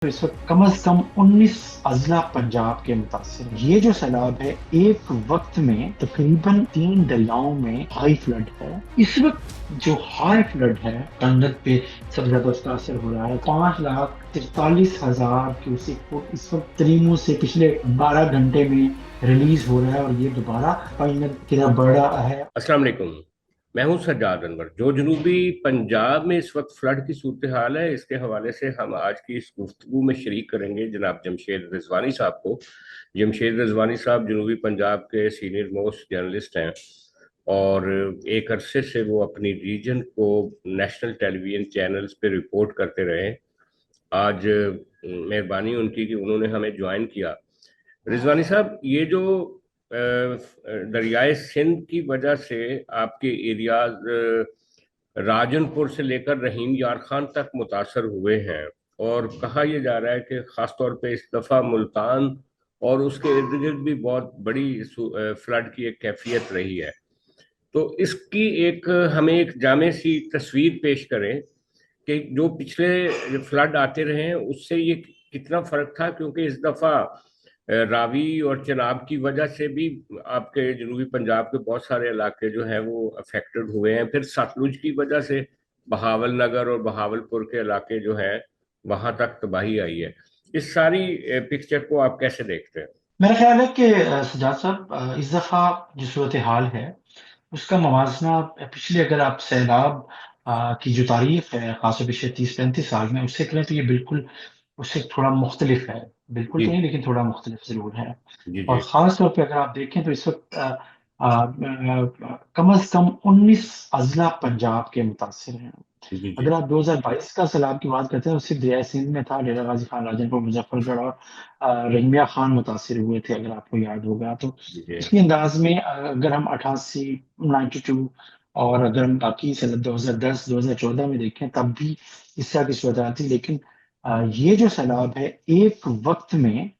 इस वक्त कम अज कम 19 अजला पंजाब के मुतासिर हैं। ये जो सैलाब है एक वक्त में तकरीबन 3 दरियाओं में हाई फ्लड है। इस वक्त जो हाई फ्लड है पंजाब पे सबसे ज्यादा उसका असर हो रहा है। 5,43,000 क्यूसिक फुट इस वक्त तरीमू से पिछले 12 घंटे में रिलीज हो रहा है और ये दोबारा पंजाब की तरफ बढ़ रहा है। अस्सलाम वालेकुम। मैं हूं सज्जाद अनवर। जो जनूबी पंजाब में इस वक्त फ्लड की सूरत हाल है, इसके हवाले से हम आज की इस गुफ्तगू में शरीक करेंगे जनाब जमशेद रिजवानी साहब को। जमशेद रिजवानी साहब जनूबी पंजाब के सीनियर मोस्ट जर्नलिस्ट हैं और एक अरसे से वो अपनी रीजन को नेशनल टेलीविजन चैनल्स पे रिपोर्ट करते रहे। आज मेहरबानी उनकी कि उन्होंने हमें ज्वाइन किया। रिजवानी साहब, ये जो दरियाए सिंध की वजह से आपके एरियाज राजनपुर से लेकर रहीम यार खान तक मुतासर हुए हैं, और कहा यह जा रहा है कि खासतौर पे इस दफा मुल्तान और उसके इर्द गिर्द भी बहुत बड़ी फ्लड की एक कैफियत रही है। तो इसकी एक हमें एक जामे सी तस्वीर पेश करें कि जो पिछले फ्लड आते रहे हैं उससे ये कितना फर्क था, क्योंकि इस दफा रावी और चनाब की वजह से भी आपके जनूबी पंजाब के बहुत सारे इलाके जो हैं वो अफेक्टेड हुए हैं। फिर सतलुज की वजह से बहावल नगर और बहावलपुर के इलाके जो हैं वहां तक तबाही आई है। इस सारी पिक्चर को आप कैसे देखते हैं? मेरा ख्याल है कि सजाद साहब इस दफा जो सूरत हाल है उसका मवाजना पिछले अगर आप सैलाब की जो तारीख है खासतौर पिछले 30-35 साल में उससे करें तो ये बिल्कुल उससे थोड़ा मुख्तलिफ है। बिल्कुल जी तो नहीं लेकिन थोड़ा मुख्तलिफ जरूर है। जी और जी खास तौर पे अगर आप देखें तो इस वक्त कम अज कम 19 अजला पंजाब के मुतासिर हैं। जी जी अगर आप 2022 का सैलाब की बात करते हैं तो सिर्फ दरिया सिंध में था, डेरा गाजी खान, राजनपुर, मुजफ्फरगढ़ और रंगिया खान मुतासिर हुए थे अगर आपको याद होगा तो। जी जी इसी अंदाज में अगर हम 88, 92 और अगर हम बाकी सन 2010 2014 में देखें तब भी इस तरह की सूरत थी। लेकिन ये जो सैलाब है एक वक्त में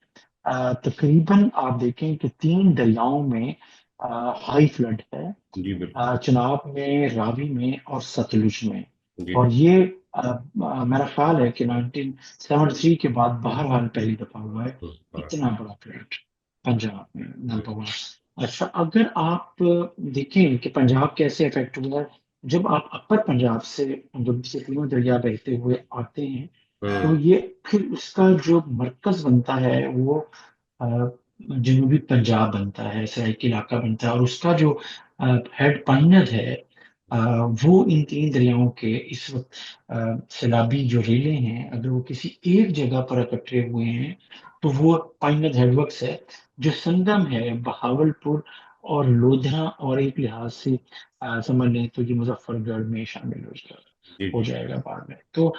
तकरीबन आप देखें कि 3 दरियाओं में हाई फ्लड है। जी बिल्कुल। चनाब में, रावी में और सतलुज में। जी और जी ये मेरा ख्याल है कि 1973 के बाद बहरहाल पहली दफा हुआ है हाँ। इतना बड़ा फ्लड पंजाब में, नंबर वन। अच्छा, अगर आप देखें कि पंजाब कैसे अफेक्ट हुआ है, जब आप अपर पंजाब से जब से तीनों दरिया बहते हुए आते हैं तो हम्म। ये फिर उसका जो मरकज बनता है वो अ, जनूबी पंजाब बनता है, सराइकी इलाका बनता है। और उसका जो हेड पाइनर है अ, वो इन 3 दरियाओं के इस वक्त सैलाबी जो रेले हैं अगर वो किसी एक जगह पर इकट्ठे हुए हैं तो वो पाइनर हेडवर्क्स है जो संगम है बहावलपुर और लोधरा और एक लिहाज से समझ लें तो ये मुजफ्फरगढ़ में शामिल जी हो जी जाएगा बाद में। तो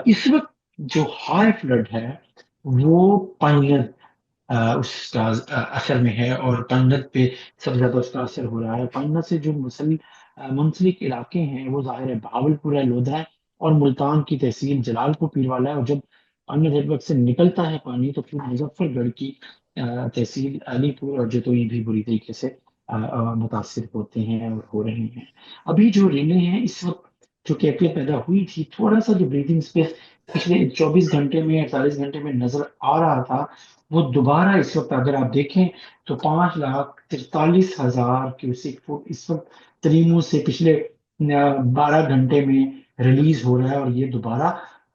इस वक्त जो हाई फ्लड है वो पाइनर उसका असर में है और पानगत पे सबसे ज्यादा उसका असर हो रहा है। पानगत से जो मुंसलिक इलाके हैं वो जाहिर है बहावलपुर है, लोधरा है और मुल्तान की तहसील जलालपुर पीरवाला है। और जब पानगत नेटवर्क से निकलता है पानी तो फिर मुजफ्फरगढ़ की तहसील अलीपुर और जतोई भी बुरी तरीके से मुतासिर होते हैं और हो रहे हैं। अभी जो रेले हैं इस वक्त जो कैफियत पैदा हुई थी, थोड़ा सा जो ब्रीथिंग स्पेस पिछले 24 घंटे में 48 घंटे में नजर आ रहा था वो दोबारा इस वक्त अगर आप देखें तो 5,43,000 क्यूसिक फुट इस वक्त तरीमू से पिछले 12 घंटे में रिलीज हो रहा है और ये दोबारा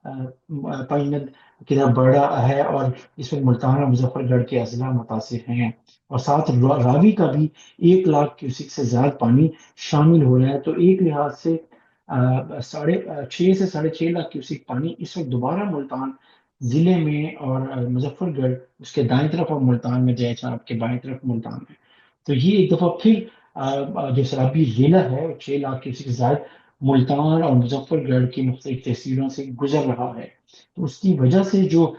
पाइनद की तरफ बढ़ रहा है। और इस वक्त मुल्तान और मुजफ्फरगढ़ के अजला मुतासिर हैं और साथ रावी का भी 1 लाख क्यूसिक से ज्यादा पानी शामिल हो रहा है। तो एक लिहाज से 6.5 से 6.5 लाख क्यूसिक पानी इस वक्त दोबारा मुल्तान जिले में और मुजफ्फरगढ़ उसके दाएं तरफ और मुल्तान में, जय चाप के बाएं तरफ मुल्तान में। तो ये एक दफा फिर जो शराबी जिला है 6 लाख की से ज्यादा मुल्तान और मुजफ्फरगढ़ की मुख्तलिफ तहसीलों से गुजर रहा है। तो उसकी वजह से जो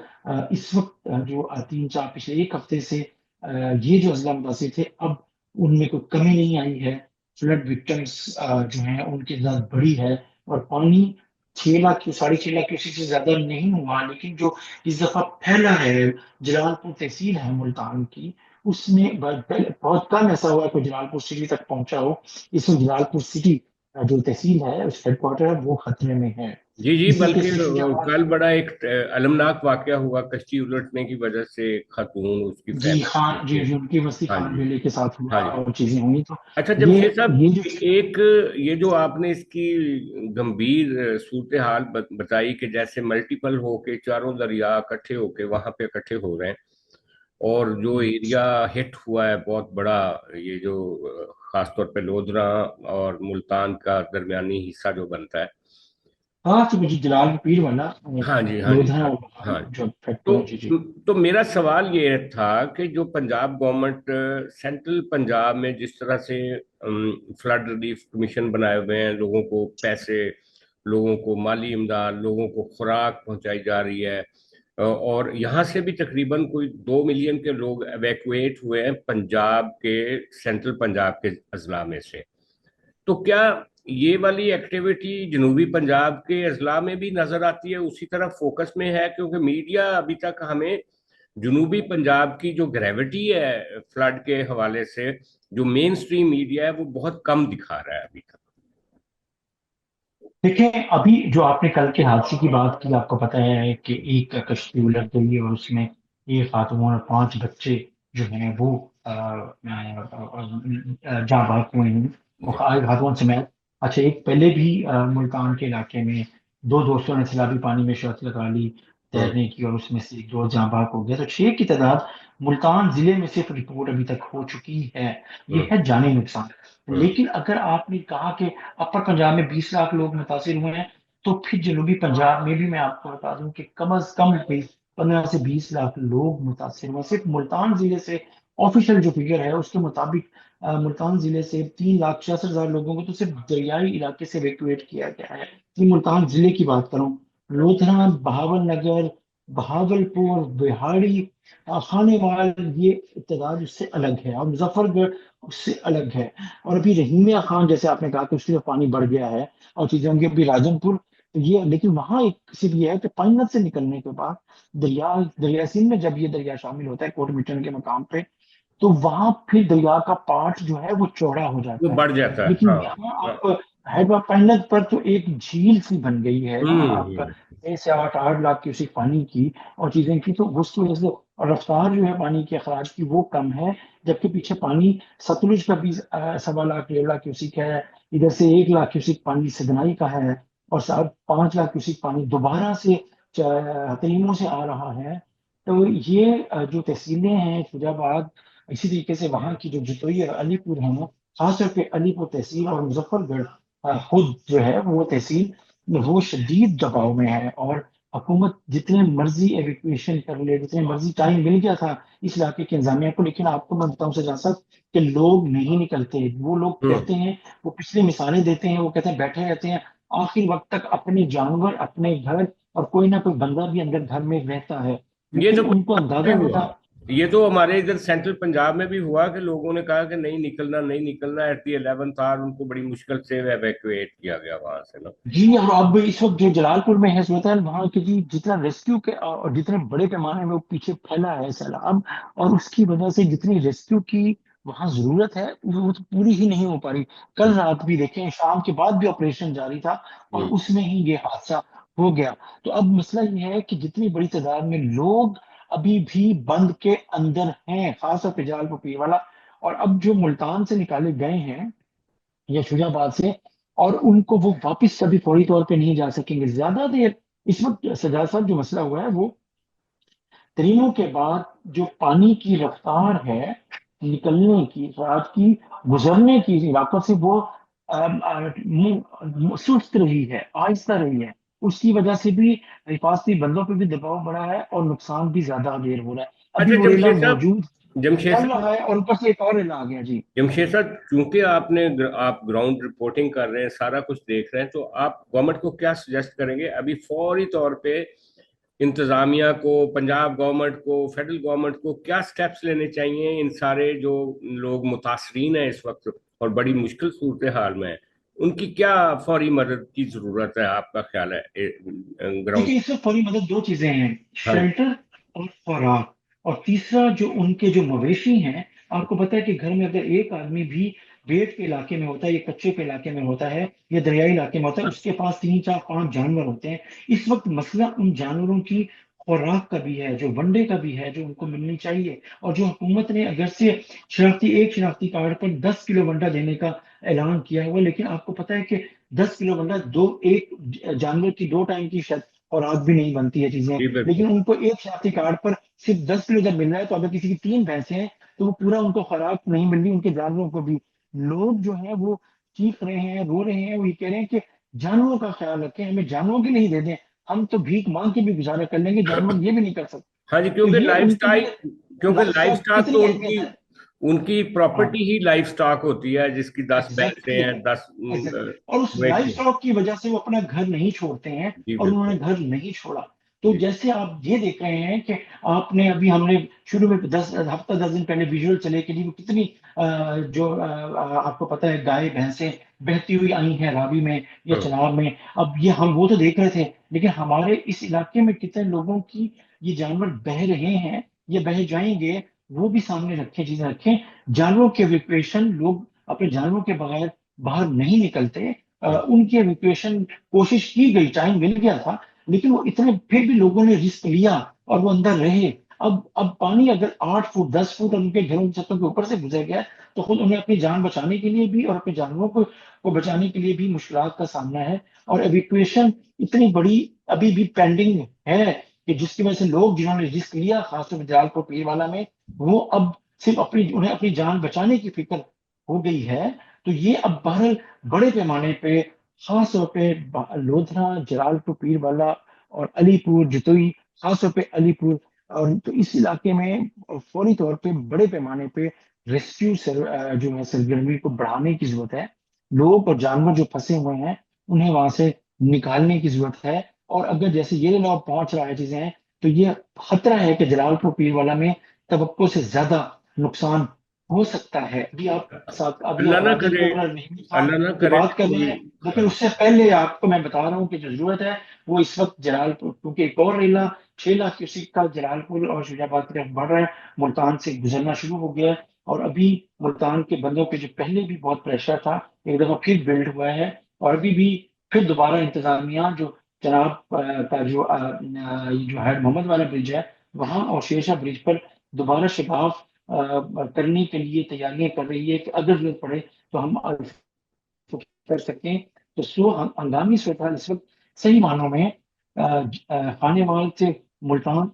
इस वक्त जो 3-4 पिछले एक हफ्ते से ये जो अजला मुतासिर थे अब उनमें कोई कमी नहीं आई है। फ्लड विक्टिम्स जो हैं उनकी तादाद बड़ी है और पानी 6 लाख 6.5 लाख क्यूसेक से ज्यादा नहीं हुआ। लेकिन जो इस दफा फैला है जलालपुर तहसील है मुल्तान की उसमें बहुत कम ऐसा हुआ कि जलालपुर सिटी तक पहुंचा हो। इसमें जलालपुर सिटी जो तहसील है उस हेडक्वार्टर है वो खतरे में है। जी जी, इसी बल्कि किस्म की जब कल बड़ा एक अलमनाक वाकया हुआ कश्ती उलटने की वजह से, खातून उसकी जी फैमिली खान, जी के। जी उनकी मस्ती हाँ खान जी। बेले के साथ हुआ हाँ जी। और चीजें हुई, तो अच्छा ये जमशेद साहब, ये जो एक ये जो आपने इसकी गंभीर सूरत हाल बताई कि जैसे मल्टीपल होके चारों दरिया इकट्ठे होके वहां पे इकट्ठे हो रहे हैं, और जो एरिया हिट हुआ है बहुत बड़ा, ये जो खासतौर पे लोधरा और मुल्तान का दरमियानी हिस्सा जो बनता है। हाँ जी, मुझे जलाल पीर वाला हाँ जी, हाँ जी, लोधा हाँ और जी, हाँ बहाल जी। जो इफेक्ट तो हुआ, जी जी। तो मेरा सवाल ये था कि जो पंजाब गवर्नमेंट सेंट्रल पंजाब में जिस तरह से फ्लड रिलीफ कमीशन बनाए हुए हैं, लोगों को पैसे, लोगों को माली इमदाद, लोगों को खुराक पहुंचाई जा रही है, और यहाँ से भी तकरीबन कोई 2 मिलियन के लोग एवैक्यूएट हुए हैं पंजाब के, सेंट्रल पंजाब के अजला में से। तो क्या ये वाली एक्टिविटी जनूबी पंजाब के अजला में भी नजर आती है, उसी तरह फोकस में है? क्योंकि मीडिया अभी तक हमें जनूबी पंजाब की जो ग्रेविटी है फ्लड के हवाले से, जो मेन स्ट्रीम मीडिया है, वो बहुत कम दिखा रहा है अभी तक। देखें, अभी जो आपने कल के हादसे की बात की, आपको पता है कि एक कश्ती उलट गई और उसमें एक खातून और 5 बच्चे जो हैं वो जहाँ बात हुए हैं, वो जी। खातून समेत। अच्छा, एक पहले भी मुल्तान के इलाके में 2 दोस्तों ने सैलाबी पानी में शर्त लगा ली हम्म। तैरने की, और उसमें से एक दोस्त जहाँ बाग हो गया, तो 6 की तादाद मुल्तान जिले में सिर्फ रिपोर्ट अभी तक हो चुकी है। ये हम्म। है जानी नुकसान। हम्म। लेकिन अगर आपने कहा कि अपर पंजाब में 20 लाख लोग मुतासिर हुए हैं, तो फिर जनूबी पंजाब में भी मैं आपको बता दूं कि कम अज कम भी 15 से 20 लाख लोग मुतासिर हुए सिर्फ मुल्तान जिले से। ऑफिशियल जो फिगर है उसके मुताबिक मुल्तान जिले से 3,66,000 लोगों को तो सिर्फ दरियाई इलाके से इवेक्युएट किया गया है। ये मुल्तान जिले की बात करूं, लोधरा, बहावल नगर, बहावलपुर, बिहाड़ी, खानेवाल, ये तादाद उससे अलग है, और मुजफ्फरगढ़ उससे अलग है। और अभी रहीमिया खान, जैसे आपने कहा कि उसकी तरफ पानी बढ़ गया है और चीजें होंगी, अभी राजनपुर, तो ये लेकिन वहां एक सिर्फ ये है कि पानीनद से निकलने के बाद दरिया दरिया सिंध में जब ये दरिया शामिल होता है कोट मिटन के मकाम पे, तो वहां फिर दरिया का पार्ट जो है वो चौड़ा हो वो जाता है। बढ़ जाता है, लेकिन हाँ। यहाँ हाँ। आप हैदरा पैनल पर तो एक झील सी बन गई है ना, आप हम्म। 6 से 8 लाख क्यूसेक पानी की और चीजें की, तो उसकी वजह से और रफ्तार जो है पानी के अखराज की वो कम है। जबकि पीछे पानी सतलुज का भी 1.25 लाख 1.5 लाख क्यूसेक है, इधर से 1 लाख क्यूसेक पानी सदनाई का है, और 5 लाख क्यूसेक पानी दोबारा से हथनीमों से आ रहा है। तो ये जो तहसीलें हैं फैजाबाद, इसी तरीके से वहाँ की जो जतोई और अलीपुर है, खासतौर पे अलीपुर तहसील और मुजफ्फरगढ़ खुद जो है वो तहसील, वो शदीद दबाव में है। और हुकूमत जितने मर्जी एविक्यूएशन कर ले, जितने मर्जी टाइम मिल गया था इस इलाके के इंतजामिया को, लेकिन आपको मैं बताऊं सजा साहब कि लोग नहीं निकलते। वो लोग हम्म। कहते हैं, वो पिछली मिसालें देते हैं, वो कहते हैं बैठे रहते हैं आखिर वक्त तक, अपने जानवर, अपने घर, और कोई ना कोई बंदा भी अंदर घर में रहता है, ये लेकिन तो उनको पंजाब में अंदाजा नहीं हुआ, था। ये तो हमारे इधर सेंट्रल पंजाब में भी हुआ कि लोगों ने कहा कि नहीं निकलना, नहीं निकलना, एट दी 11th आवर उनको बड़ी मुश्किल से एवैक्यूएट किया गया वहां से ना। जी, और अब इस वक्त जो जलालपुर में है सूरत वहां की जी, जितना रेस्क्यू के और जितने बड़े पैमाने में वो पीछे फैला है सैलाब, और उसकी वजह से जितनी रेस्क्यू की वहां जरूरत है वो तो पूरी ही नहीं हो पा रही। कल रात भी देखें, शाम के बाद भी ऑपरेशन जारी था और हम्म। उसमें ही ये हादसा हो गया। तो अब मसला ये है कि जितनी बड़ी तादाद में लोग अभी भी बंद के अंदर हैं, खासतौर पे जलालपुर पीर वाला, और अब जो मुल्तान से निकाले गए हैं या शुजाबाद से, और उनको वो वापस कभी फौरी तौर पे नहीं जा सकेंगे ज्यादा देर। इस वक्त सजा साहब जो मसला हुआ है वो तरीनों के बाद जो पानी की रफ्तार है निकलने की, रात की गुजरने की वापस से, वो सुस्त रही है, आहिस्ता रही है। उसकी वजह से भी हिफाजती बंदों पे भी दबाव बढ़ा है और नुकसान भी ज्यादा देर हो रहा है। अभी अच्छा वो रेला जमशेद साहब, मौजूद जमशेद चल साहब, रहा है और ऊपर से एक और रेला आ गया जी। जमशेद साहब, चूंकि आप ग्राउंड रिपोर्टिंग कर रहे हैं, सारा कुछ देख रहे हैं, तो आप गवर्नमेंट को क्या सजेस्ट करेंगे अभी फौरी तौर पे? इंतजामिया को, पंजाब गवर्नमेंट को, फेडरल गवर्नमेंट को क्या स्टेप्स लेने चाहिए? इन सारे जो लोग मुतासरीन हैं इस वक्त और बड़ी मुश्किल सूरत हाल में हैं, उनकी क्या फौरी मदद की जरूरत है, आपका ख्याल है ग्राउंड? देखिए, इसमें फौरी मदद दो चीजें हैं, हाँ जी। शेल्टर और खुराक। और तीसरा जो उनके जो मवेशी हैं, आपको पता है कि घर में अगर एक आदमी भी بیٹ کے علاقے میں ہوتا ہے، یہ کچے کے علاقے میں ہوتا ہے، یہ دریائی علاقے میں ہوتا ہے، اس کے پاس 3 4 5 جانور ہوتے ہیں. اس وقت مسئلہ ان جانوروں کی خوراک کا بھی ہے، جو ونڈے کا بھی ہے، جو ان کو ملنی چاہیے. اور جو حکومت نے اگر سے ایک شناختی کارڈ پر 10 کلو ونڈا دینے کا اعلان کیا ہوا، لیکن آپ کو پتا ہے کہ 10 کلو ونڈا ایک جانور کی 2 ٹائم کی شاید خوراک بھی نہیں بنتی ہے چیزیں. جی بالکل. لیکن ان کو ایک شناختی کارڈ پر صرف 10 کلو جب مل رہا ہے، تو اگر کسی کی 3 بھینسیں ہیں تو وہ پورا ان کو خوراک نہیں مل رہی، ان کے جانوروں کو بھی. لوگ جو ہیں وہ چیخ رہے ہیں، رو رہے ہیں، وہ یہ کہہ رہے ہیں کہ جانوروں کا خیال رکھیں، ہمیں جانوروں کی نہیں دے دیں، ہم تو بھیک مانگ کے بھی گزارا کر لیں گے، جانور یہ بھی نہیں کر سکتے. ہاں جی، تو کیونکہ یہ لائف ان کے سٹائل، لیے کیونکہ لائف لائف اسٹاک سٹاک تو کتنی اہمیت ہے. ان کی ہاں، پراپرٹی ہی لائف سٹاک ہوتی ہے، جس کی 10 بھینسیں ایگزیکٹلی ہیں، 10 ایگزیکٹلی. اور اس لائف مویشی ہیں. اسٹاک کی وجہ سے وہ اپنا گھر نہیں چھوڑتے ہیں، جی اور انہوں نے بالکل. گھر نہیں چھوڑا. تو جی جیسے آپ یہ دیکھ رہے ہیں کہ آپ نے ابھی ہم نے شروع میں 10 دن پہلے ویژول چلے کہ جی وہ کتنی جو آپ کو پتا ہے گائے بھینسیں بہتی ہوئی آئی ہیں راوی میں یا ہاں. چناب میں. اب یہ ہم وہ تو دیکھ رہے تھے، لیکن ہمارے اس علاقے میں کتنے لوگوں کی یہ جانور بہ رہے ہیں، یہ بہ جائیں گے، وہ بھی سامنے رکھیں، چیزیں رکھیں. جانوروں کے ایویکویشن، لوگ اپنے جانوروں کے بغیر باہر نہیں نکلتے. ہاں. ان کی ایویکویشن کوشش کی گئی، ٹائم مل گیا تھا، لیکن وہ اتنے پھر بھی لوگوں نے رسک لیا اور وہ اندر رہے. اب پانی اگر 8 فٹ 10 فٹ ان کے گھروں کی چھتوں کے اوپر سے گزر گیا، تو خود انہیں اپنی جان بچانے کے لیے بھی اور اپنے جانوروں کو بچانے کے لیے بھی مشکلات کا سامنا ہے. اور ایویکویشن اتنی بڑی ابھی بھی پینڈنگ ہے کہ جس کی وجہ سے لوگ جنہوں نے رسک لیا، خاص طور پہ جلال پور پیر والا میں، وہ اب صرف انہیں اپنی جان بچانے کی فکر ہو گئی ہے. تو یہ اب بہرحال بڑے پیمانے پہ، خاص طور پہ لودھرا، جلال پور پیر والا اور علی پور جتوئی، خاص طور پہ علی پور، اور تو اس علاقے میں فوری طور پہ بڑے پیمانے پہ ریسکیو جو ہے سرگرمی کو بڑھانے کی ضرورت ہے. لوگ اور جانور جو پھنسے ہوئے ہیں انہیں وہاں سے نکالنے کی ضرورت ہے. اور اگر جیسے یہ لوگ پہنچ رہا ہے چیزیں ہیں، تو یہ خطرہ ہے کہ جلال پور پیر والا میں توقع سے زیادہ نقصان ہو سکتا ہے. ابھی اللہ آپ نہ راجن کرے، گورنر رحیم خان اللہ نہ کی کرے بات کر رہے کوئی. ہیں، لیکن اس سے پہلے آپ کو میں بتا رہا ہوں کہ جو ضرورت ہے وہ اس وقت جلال پور، کیونکہ ایک اور ریلا 6 لاکھ کیوسیک کا جلال پور اور شجاع آباد کی طرف بڑھ رہا ہے، ملتان سے گزرنا شروع ہو گیا ہے. اور ابھی ملتان کے بندوں پہ جو پہلے بھی بہت پریشر تھا، ایک دفعہ پھر بلڈ ہوا ہے. اور ابھی بھی پھر دوبارہ انتظامیہ جو جناب کا جو ہے محمد والا برج ہے وہاں، اور شیرشاہ برج پر دوبارہ شگاف کرنے کے لیے تیاریاں کر رہی ہے کہ اگر ضرورت پڑے تو ہم کر سکیں. تو ہنگامی صورتحال اس وقت صحیح معنوں میں خانے وال سے ملتان،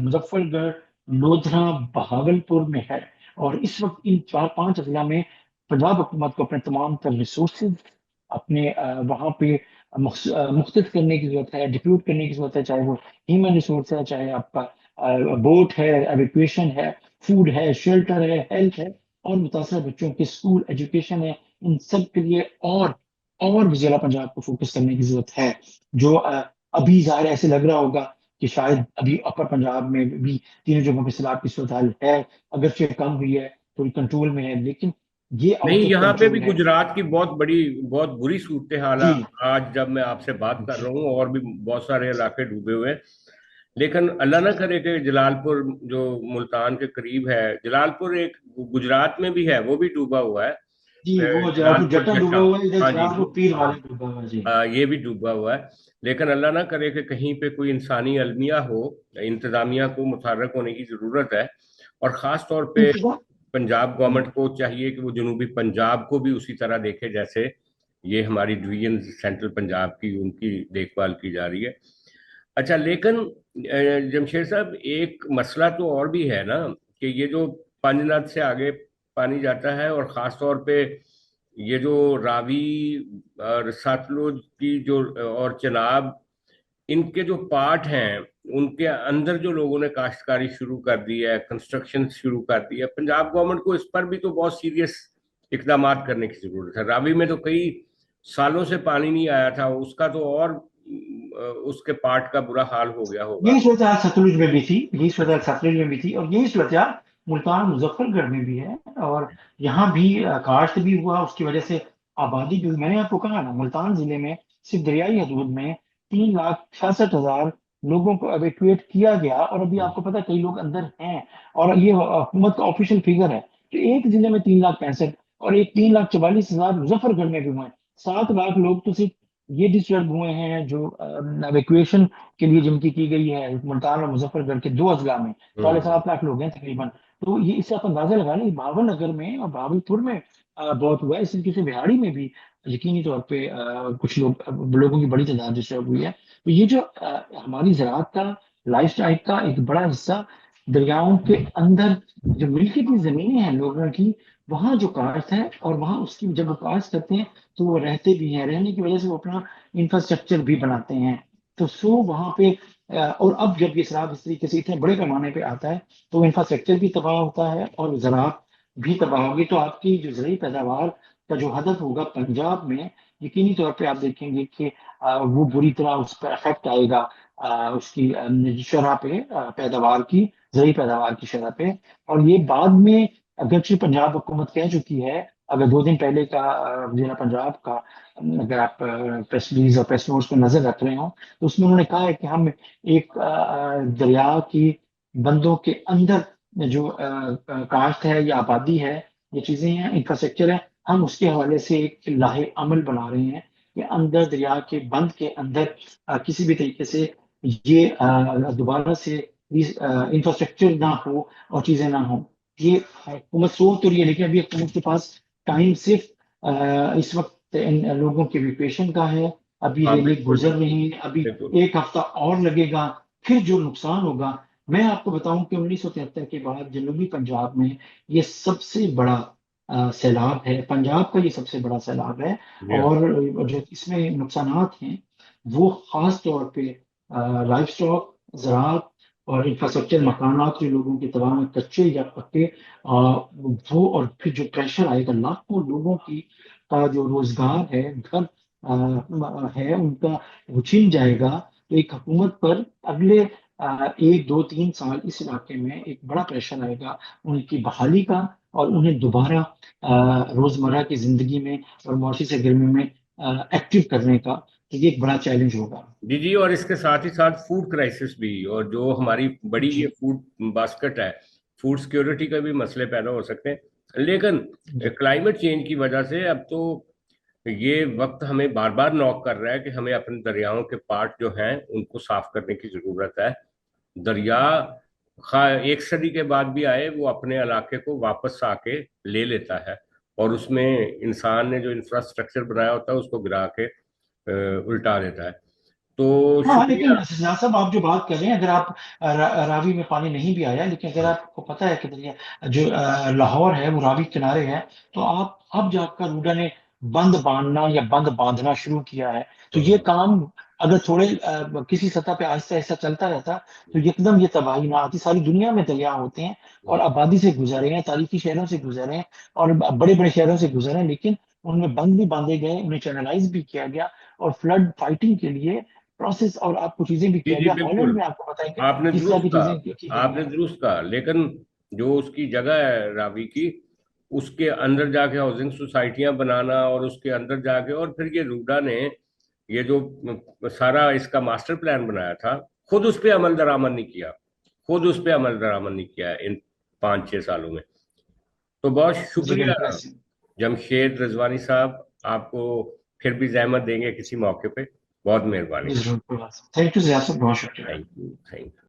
مظفر گڑھ، لودھرا، بہاول پور میں ہے. اور اس وقت ان 4 5 اضلاع میں پنجاب حکومت کو اپنے تمام تر ریسورسز اپنے وہاں پہ مختص کرنے کی ضرورت ہے، ڈپیوٹ کرنے کی ضرورت ہے، چاہے وہ ہیومن ریسورس ہے، چاہے آپ کا بوٹ ہے، ایویکویشن ہے، فوڈ ہے، شیلٹر ہے، ہیلتھ ہے، اور متاثرہ بچوں کے اسکول ایجوکیشن ہے. ان سب کے لیے اور بھی ضلع پنجاب کو فوکس کرنے کی ضرورت ہے. جو ابھی ظاہر ایسے لگ رہا ہوگا کہ شاید ابھی اپر پنجاب میں بھی تینوں جگہوں پہ سیلاب کی صورتحال ہے، اگرچہ کم ہوئی ہے، تھوڑی کنٹرول میں ہے، لیکن یہ نہیں، آؤٹ آف یہاں پہ بھی کنٹرول ہے. گجرات کی بہت بری صورتحال ہے جی آج جب میں آپ سے بات کر رہا ہوں، اور بھی بہت سارے علاقے ڈوبے ہوئے ہیں. لیکن اللہ نہ کرے کہ جلال پور جو ملتان کے قریب ہے، جلال پور ایک گجرات میں بھی ہے، وہ بھی ڈوبا ہوا ہے. جی، وہ جلال جلال پور پور جٹا ڈوبا جٹا. ہوا ہے، ادھر ہاں جی. جلال پور پیر والے ڈوبا ہوا ہے. جی یہ بھی ڈوبا ہوا ہے. لیکن اللہ نہ کرے کہ کہیں پہ کوئی انسانی المیہ ہو. انتظامیہ کو متحرک ہونے کی ضرورت ہے، اور خاص طور پہ انتظام. پنجاب گورنمنٹ کو چاہیے کہ وہ جنوبی پنجاب کو بھی اسی طرح دیکھے جیسے یہ ہماری ڈویژن سینٹرل پنجاب کی ان کی دیکھ بھال کی جا رہی ہے. اچھا، لیکن جمشید صاحب، ایک مسئلہ تو اور بھی ہے نا، کہ یہ جو پانچ ناتھ سے آگے پانی جاتا ہے، اور خاص طور پہ یہ جو راوی اور ساتلوج کی جو اور چناب، ان کے جو پارٹ ہیں، ان کے اندر جو لوگوں نے کاشتکاری شروع کر دی ہے، کنسٹرکشن شروع کر دی ہے، پنجاب گورنمنٹ کو اس پر بھی تو بہت سیریس اقدامات کرنے کی ضرورت ہے. راوی میں تو کئی سالوں سے پانی نہیں آیا تھا، اس کا تو اور اس کے پارٹ کا برا حال ہو گیا ہوگا. یہی صورتحال ستلج میں بھی تھی، یہی صورتحال اچھا. ستلج میں بھی تھی، اور یہی صورتحال ملتان مظفر گڑھ میں بھی ہے. اور یہاں بھی کاشت بھی ہوا، اس کی وجہ سے آبادی بھی ہوئی. میں نے آپ کو کہا نا، ملتان ضلع میں صرف دریائی حدود میں 3,66,000 لوگوں کو ایویکویٹ کیا گیا. اور ابھی آپ کو پتا کئی لوگ اندر ہیں، اور یہ حکومت کا آفیشیل فگر ہے کہ ایک ضلع میں 3,65,000. اور ایک 3,44,000 مظفر گڑھ میں بھی ہوئے ہیں. 7 لاکھ لوگ تو صرف یہ ڈسٹرب ہوئے ہیں جو ایویکویشن کے لیے جن کی گئی ہے ملتان اور مظفر گڑھ کے 2 اضلاع میں. 7.5 لاکھ لوگ ہیں تقریباً. تو یہ اس سے آپ اندازہ لگا لیں بھاول نگر میں اور بھاول پور میں بہت ہوا ہے. اس طریقے سے بہاڑی میں بھی یقینی طور پہ کچھ لوگوں کی بڑی تعداد ڈسٹرب ہوئی ہے. تو یہ جو ہماری زراعت کا لائف اسٹائل کا ایک بڑا حصہ دریاؤں کے اندر جو ملکی کی زمینیں ہیں لوگوں کی وہاں جو کاشت ہے اور وہاں اس کی جب وہ کاشت کرتے ہیں تو وہ رہتے بھی ہیں. رہنے کی وجہ سے وہ اپنا انفراسٹرکچر بھی بناتے ہیں. تو وہاں پہ اور اب جب یہ سیلاب اس طریقے سے اتنے بڑے پیمانے پہ آتا ہے تو انفراسٹرکچر بھی تباہ ہوتا ہے اور زراعت بھی تباہ ہوگی. تو آپ کی جو زرعی پیداوار کا جو ہدف ہوگا پنجاب میں یقینی طور پہ آپ دیکھیں گے کہ وہ بری طرح اس پر افیکٹ آئے گا اس کی شرح پہ پیداوار کی زرعی پیداوار کی شرح پہ. اور یہ بعد میں اگرچہ پنجاب حکومت کہہ چکی ہے اگر 2 دن پہلے کا ضلع پنجاب کا اگر آپ پریس ریلیز اور پریس نوٹس کو نظر رکھ رہے ہوں تو اس میں انہوں نے کہا ہے کہ ہم ایک دریا کی بندوں کے اندر جو کاشت ہے یا آبادی ہے یہ چیزیں ہیں انفراسٹرکچر ہے ہم اس کے حوالے سے ایک لاہے عمل بنا رہے ہیں کہ اندر دریا کے بند کے اندر کسی بھی طریقے سے یہ دوبارہ سے انفراسٹرکچر نہ ہو اور چیزیں نہ ہوں. یہ حکومت سوچ تو رہی ہے لیکن ابھی حکومت کے پاس ٹائم صرف اس وقت ان لوگوں کے ایویکویشن کا ہے. ابھی ہاں ریلیں بالکل گزر رہی ہیں. ابھی بالکل. 1 ہفتہ اور لگے گا. پھر جو نقصان ہوگا میں آپ کو بتاؤں کہ 1973 کے بعد جنوبی پنجاب میں یہ سب سے بڑا سیلاب ہے. پنجاب کا یہ سب سے بڑا سیلاب ہے. جی ہاں. اور جو اس میں نقصانات ہیں وہ خاص طور پہ لائف اسٹاک زراعت اور انفراسٹرکچر مکانات جو لوگوں کے تباہ میں کچے یا پکے وہ اور پھر جو پریشر آئے گا لاکھوں لوگوں کی کا جو روزگار ہے گھر ہے ان کا وہ چھن جائے گا. تو ایک حکومت پر اگلے 1 2 3 سال اس علاقے میں ایک بڑا پریشر آئے گا ان کی بحالی کا اور انہیں دوبارہ روزمرہ کی زندگی میں اور معاشی سرگرمی میں ایکٹیو کرنے کا. تو یہ ایک بڑا چیلنج ہوگا. جی جی. اور اس کے ساتھ ہی ساتھ فوڈ کرائسس بھی اور جو ہماری بڑی جی یہ فوڈ باسکٹ ہے فوڈ سیکیورٹی کا بھی مسئلے پیدا ہو سکتے ہیں. لیکن جی کلائمیٹ چینج کی وجہ سے اب تو یہ وقت ہمیں بار بار نوک کر رہا ہے کہ ہمیں اپنے دریاؤں کے پارٹ جو ہیں ان کو صاف کرنے کی ضرورت ہے. دریا خواہ 1 صدی کے بعد بھی آئے وہ اپنے علاقے کو واپس آ کے لے لیتا ہے اور اس میں انسان نے جو انفراسٹرکچر بنایا ہوتا ہے اس کو گرا کے الٹا دیتا ہے. تو ہاں شکریہ. لیکن سیاض صاحب آپ جو بات کر رہے ہیں اگر آپ راوی میں پانی نہیں بھی آیا لیکن اگر آپ کو پتا ہے کہ جو لاہور ہے وہ راوی کنارے ہے تو آپ اب جا کر روڈا نے بند باندھنا یا بند باندھنا شروع کیا ہے. تو یہ کام اگر تھوڑے کسی سطح پہ آہستہ آہستہ چلتا رہتا تو یکدم یہ تباہی نہ آتی. ساری دنیا میں دریا ہوتے ہیں اور آبادی سے گزرے ہیں تاریخی شہروں سے گزرے ہیں اور بڑے بڑے شہروں سے گزرے ہیں لیکن ان میں بند بھی باندھے گئے انہیں چینلائز بھی کیا گیا اور فلڈ فائٹنگ کے لیے پروسیس اور آپ کو چیزیں بھی جی کیا جی گیا. بالکل. ہالینڈ میں آپ کو بتائیں کہ آپ نے کس طرح درست کی کہا. چیزیں کی گئی آپ نے ہیں. درست کہا لیکن جو اس کی جگہ ہے راوی کی اس کے اندر جا کے ہاؤسنگ سوسائٹیاں بنانا اور اس کے اندر جا کے اور پھر یہ روڈا نے یہ جو سارا اس کا ماسٹر پلان بنایا تھا خود اس پہ عمل درآمد نہیں کیا. خود اس پہ عمل درآمد نہیں کیا ان 5 6 سالوں میں. تو بہت جی شکریہ بالکل ایسے جمشید رضوانی صاحب. آپ کو پھر بھی زحمت دیں گے کسی موقع پہ. بہت مہربانی. جی ضرور. تھینک یو ریاست بہت شکریہ. Thank you. Thank you.